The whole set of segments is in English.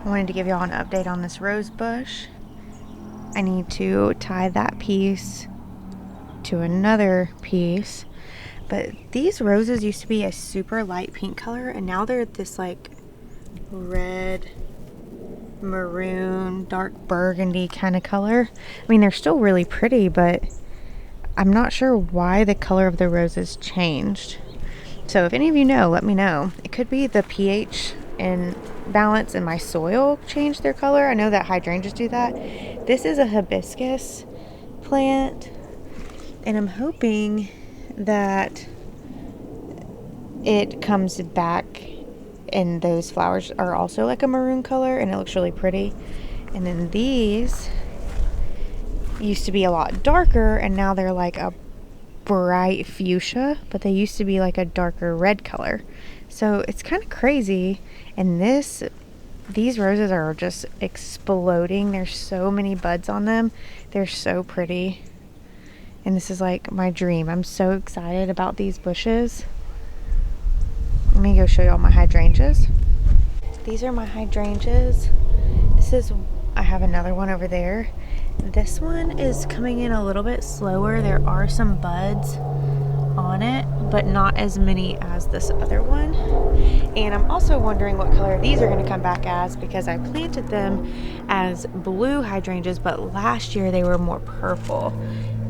I wanted to give y'all an update on this rose bush. I need to tie that piece to another piece. But these roses used to be a super light pink color, and now they're this like red, maroon, dark burgundy kind of color. I mean, they're still really pretty, but I'm not sure why the color of the roses changed. So if any of you know, let me know. It could be the pH and balance in my soil changed their color. I know that hydrangeas do that. This is a hibiscus plant, and I'm hoping that it comes back and those flowers are also like a maroon color and it looks really pretty. And then these used to be a lot darker, and now they're like a bright fuchsia, but they used to be like a darker red color. So it's kind of crazy. And these roses are just exploding. There's so many buds on them. They're so pretty. And this is like my dream. I'm so excited about these bushes. Let me go show y'all my hydrangeas. These are my hydrangeas. I have another one over there. This one is coming in a little bit slower. There are some buds on it, but not as many as this other one. And I'm also wondering what color these are going to come back as, because I planted them as blue hydrangeas, but last year they were more purple.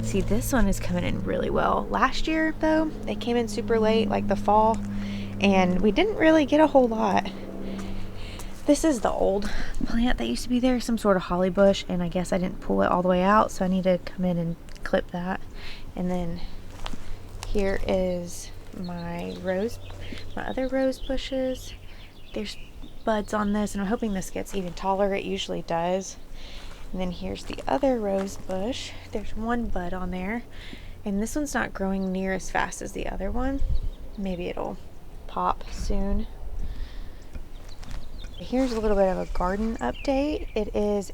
See, this one is coming in really well. Last year, though, they came in super late, like the fall, and we didn't really get a whole lot. This is the old plant that used to be there, some sort of holly bush, and I guess I didn't pull it all the way out, so I need to come in and clip that. And then here is my other rose bushes. There's buds on this, and I'm hoping this gets even taller. It usually does. And then here's the other rose bush. There's one bud on there, and this one's not growing near as fast as the other one. Maybe it'll pop soon. Here's a little bit of a garden update. It is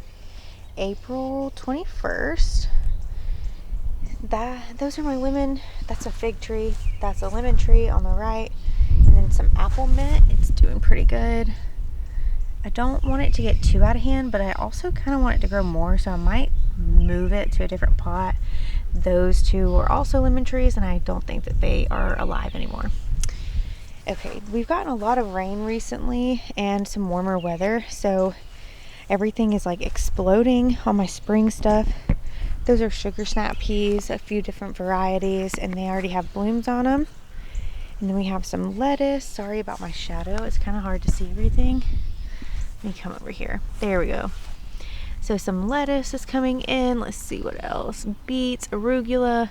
April 21st. Those are my lemon. That's a fig tree. That's a lemon tree on the right. And then some apple mint. It's doing pretty good. I don't want it to get too out of hand, but I also kind of want it to grow more, so I might move it to a different pot. Those two are also lemon trees, and I don't think that they are alive anymore. Okay, we've gotten a lot of rain recently and some warmer weather, so everything is like exploding on my spring stuff. Those are sugar snap peas, a few different varieties, and they already have blooms on them. And then we have some lettuce. Sorry about my shadow, it's kind of hard to see everything. Let me come over here. There we go. So some lettuce is coming in. Let's see what else. Beets, arugula,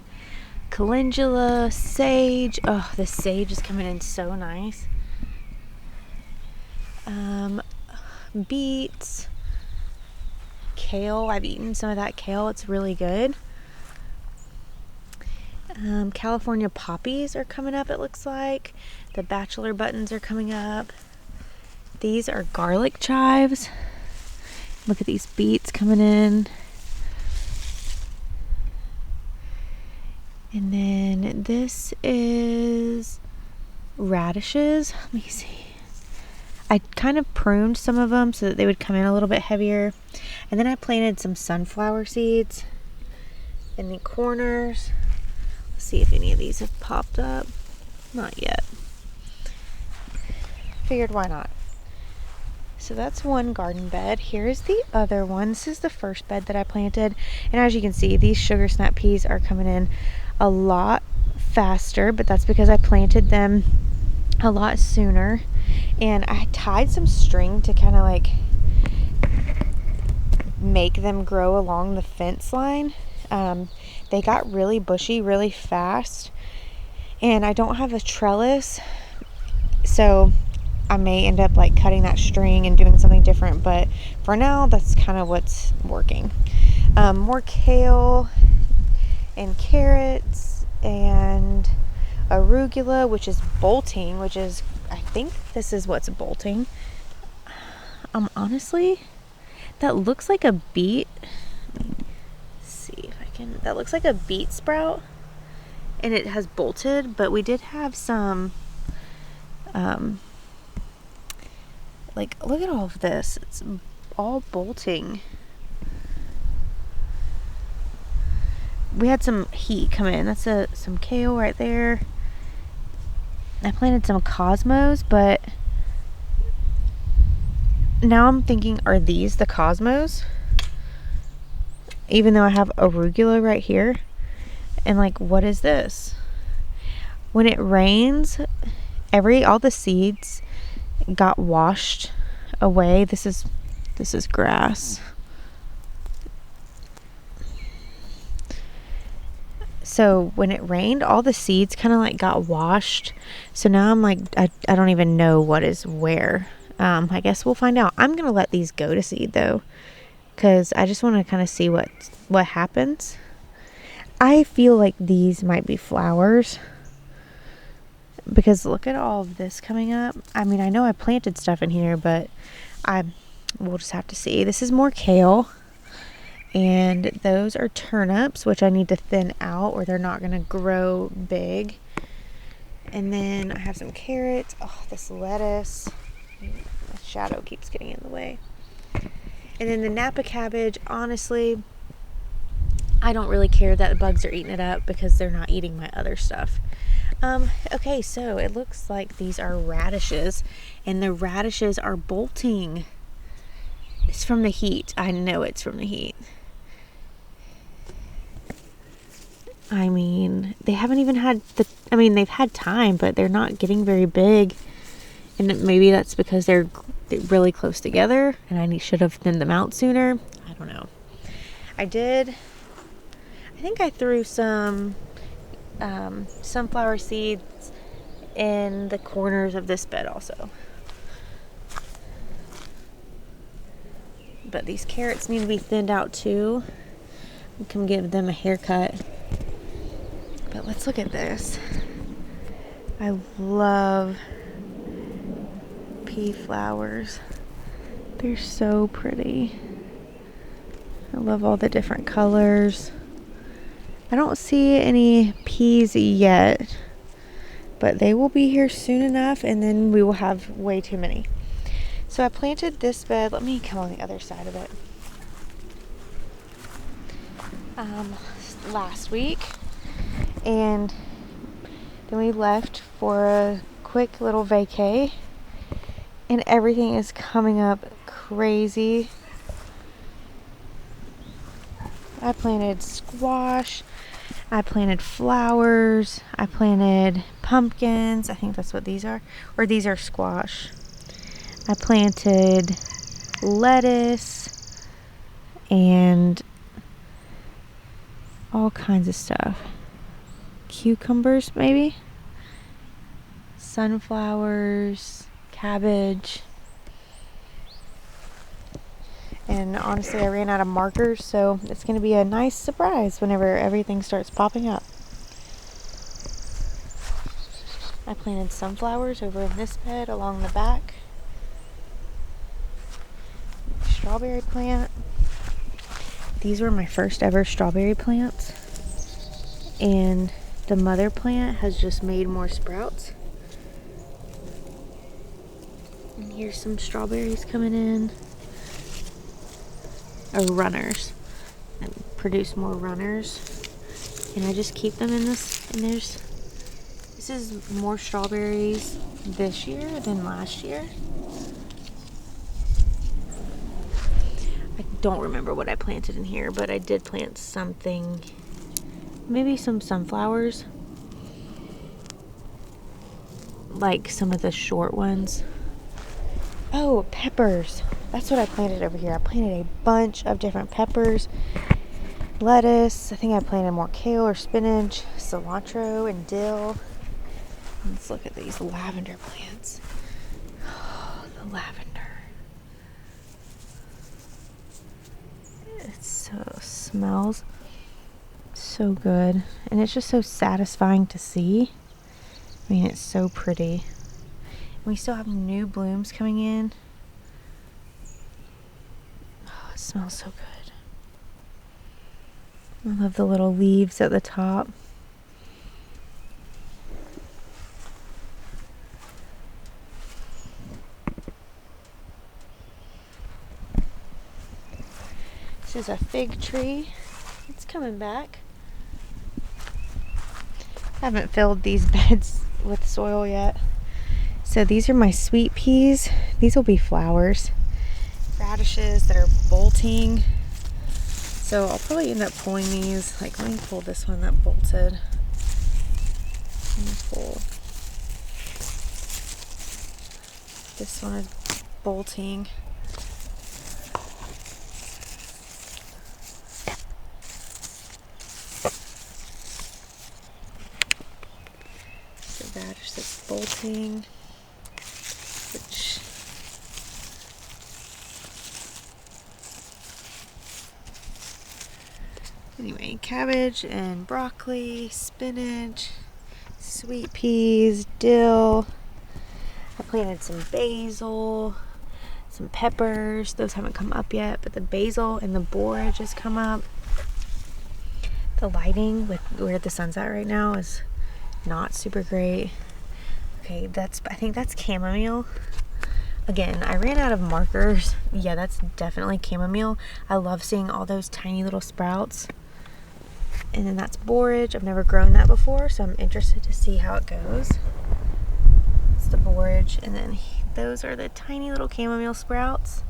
calendula, sage. Oh, the sage is coming in so nice. Beets, kale. I've eaten some of that kale. It's really good. California poppies are coming up, it looks like. The bachelor buttons are coming up. These are garlic chives. Look at these beets coming in. And then this is radishes. Let me see. I kind of pruned some of them so that they would come in a little bit heavier. And then I planted some sunflower seeds in the corners. Let's see if any of these have popped up. Not yet. Figured why not. So that's one garden bed. Here's the other one. This is the first bed that I planted. And as you can see, these sugar snap peas are coming in a lot faster, but that's because I planted them a lot sooner. And I tied some string to kind of like make them grow along the fence line. They got really bushy really fast, and I don't have a trellis, so I may end up like cutting that string and doing something different, but for now that's kind of what's working. More kale and carrots and arugula, which is bolting, I think this is what's bolting. Honestly, that looks like a beet. Let me see if I can. That looks like a beet sprout, and it has bolted, but we did have some like, look at all of this. It's all bolting. We had some heat come in. That's some kale right there. I planted some cosmos, but now I'm thinking, are these the cosmos? Even though I have arugula right here. And like, what is this? When it rains, all the seeds got washed away. This is grass. So when it rained, all the seeds kind of like got washed. So now I'm like, I don't even know what is where. I guess we'll find out. I'm going to let these go to seed though, because I just want to kind of see what happens. I feel like these might be flowers, because look at all of this coming up. I mean, I know I planted stuff in here, but we'll just have to see. This is more kale. And those are turnips, which I need to thin out or they're not going to grow big. And then I have some carrots. Oh, this lettuce. My shadow keeps getting in the way. And then the Napa cabbage, honestly, I don't really care that the bugs are eating it up because they're not eating my other stuff. Okay, so it looks like these are radishes, and the radishes are bolting. It's from the heat. I know it's from the heat. I mean, they haven't even had they've had time, but they're not getting very big. And maybe that's because they're really close together and I should have thinned them out sooner. I don't know. I think I threw some sunflower seeds in the corners of this bed also. But these carrots need to be thinned out too. We can give them a haircut. But let's look at this. I love pea flowers. They're so pretty. I love all the different colors. I don't see any peas yet, but they will be here soon enough, and then we will have way too many. So I planted this bed. Let me come on the other side of it. Last week, and then we left for a quick little vacay, and everything is coming up crazy. I planted squash, I planted flowers, I planted pumpkins. I think that's what these are, or these are squash. I planted lettuce and all kinds of stuff. Cucumbers, maybe? Sunflowers, cabbage. And honestly, I ran out of markers, so it's going to be a nice surprise whenever everything starts popping up. I planted sunflowers over in this bed along the back. Strawberry plant. These were my first ever strawberry plants, and the mother plant has just made more sprouts. And here's some strawberries coming in, or runners, and produce more runners. And I just keep them in this, and this is more strawberries this year than last year. I don't remember what I planted in here, but I did plant something, maybe some sunflowers, like some of the short ones. Oh, peppers. That's what I planted over here. I planted a bunch of different peppers, lettuce. I think I planted more kale or spinach, cilantro, and dill. Let's look at these lavender plants. Oh, the lavender. Smells so good, and it's just so satisfying to see. I mean, it's so pretty. We still have new blooms coming in. Oh, it smells so good. I love the little leaves at the top. This is a fig tree. It's coming back. I haven't filled these beds with soil yet. So these are my sweet peas. These will be flowers. Radishes that are bolting. So I'll probably end up pulling these. Like, let me pull this one that bolted. Let me pull. This one is bolting. The radish that's bolting. Which anyway, cabbage and broccoli, spinach, sweet peas, dill. I planted some basil, some peppers. Those haven't come up yet, but the basil and the borage has come up. The lighting with where the sun's at right now is not super great. Okay, I think that's chamomile. Again, I ran out of markers. Yeah, that's definitely chamomile. I love seeing all those tiny little sprouts. And then that's borage. I've never grown that before, so I'm interested to see how it goes. It's the borage, and then those are the tiny little chamomile sprouts.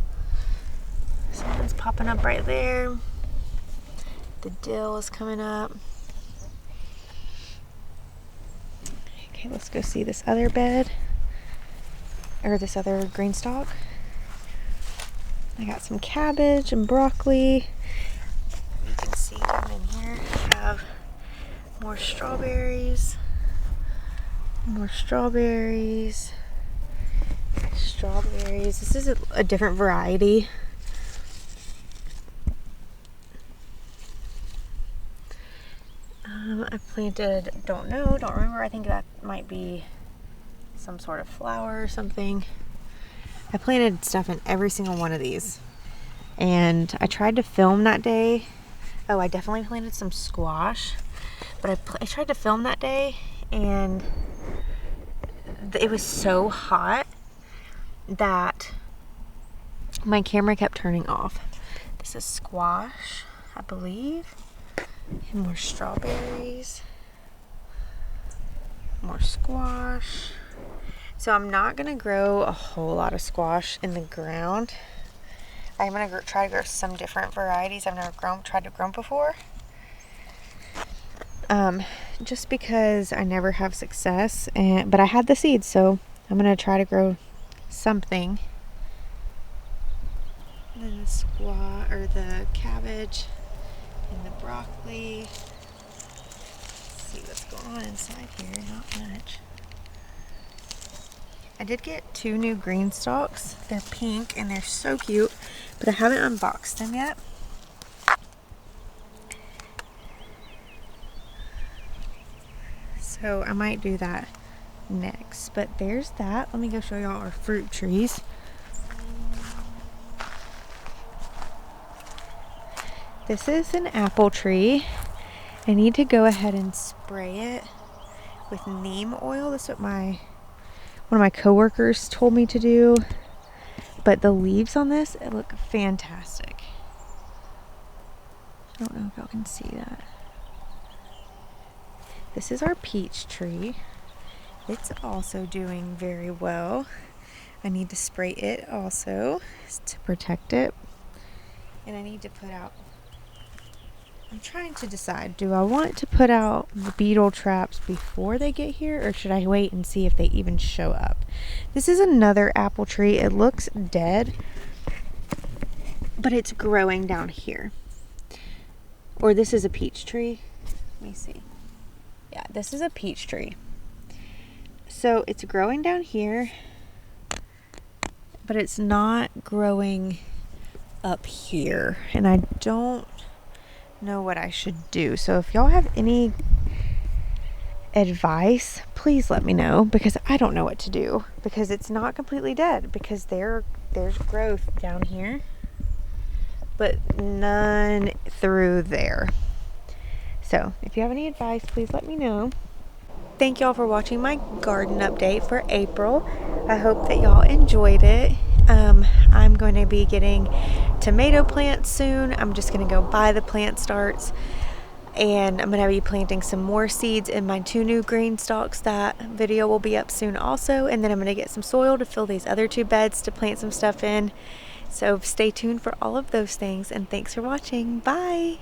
Something's popping up right there. The dill is coming up. Okay, let's go see this other bed, or this other green stalk. I got some cabbage and broccoli. You can see down in here I have more strawberries. More strawberries. Strawberries. This is a different variety. I planted, don't remember. I think that might be some sort of flower or something. I planted stuff in every single one of these. And I tried to film that day. Oh, I definitely planted some squash. But I tried to film that day, and it was so hot that my camera kept turning off. This is squash, I believe. And more strawberries. More squash. So I'm not going to grow a whole lot of squash in the ground. I'm going to try to grow some different varieties I've never tried to grow before. Just because I never have success, but I had the seeds, so I'm going to try to grow something. And then the squash, or the cabbage, and the broccoli. Let's see what's going on inside here. Not much. I did get 2 new green stalks. They're pink and they're so cute, but I haven't unboxed them yet. So I might do that next. But there's that. Let me go show y'all our fruit trees. This is an apple tree. I need to go ahead and spray it with neem oil. That's what one of my coworkers told me to do. But the leaves on this, it look fantastic. I don't know if y'all can see that. This is our peach tree. It's also doing very well. I need to spray it also to protect it. And I need to put out, I'm trying to decide, do I want to put out the beetle traps before they get here, or should I wait and see if they even show up? This is another apple tree. It looks dead, but it's growing down here. Or this is a peach tree. Let me see. Yeah, this is a peach tree. So it's growing down here, but it's not growing up here. And I don't know what I should do. So if y'all have any advice, please let me know, because I don't know what to do, because it's not completely dead, because there's growth down here, but none through there. So if you have any advice, please let me know. Thank y'all for watching my garden update for April. I hope that y'all enjoyed it. I'm going to be getting tomato plants soon. I'm just going to go buy the plant starts, and I'm going to be planting some more seeds in my 2 new green stalks. That video will be up soon also, and then I'm going to get some soil to fill these other 2 beds to plant some stuff in. So stay tuned for all of those things, and thanks for watching. Bye!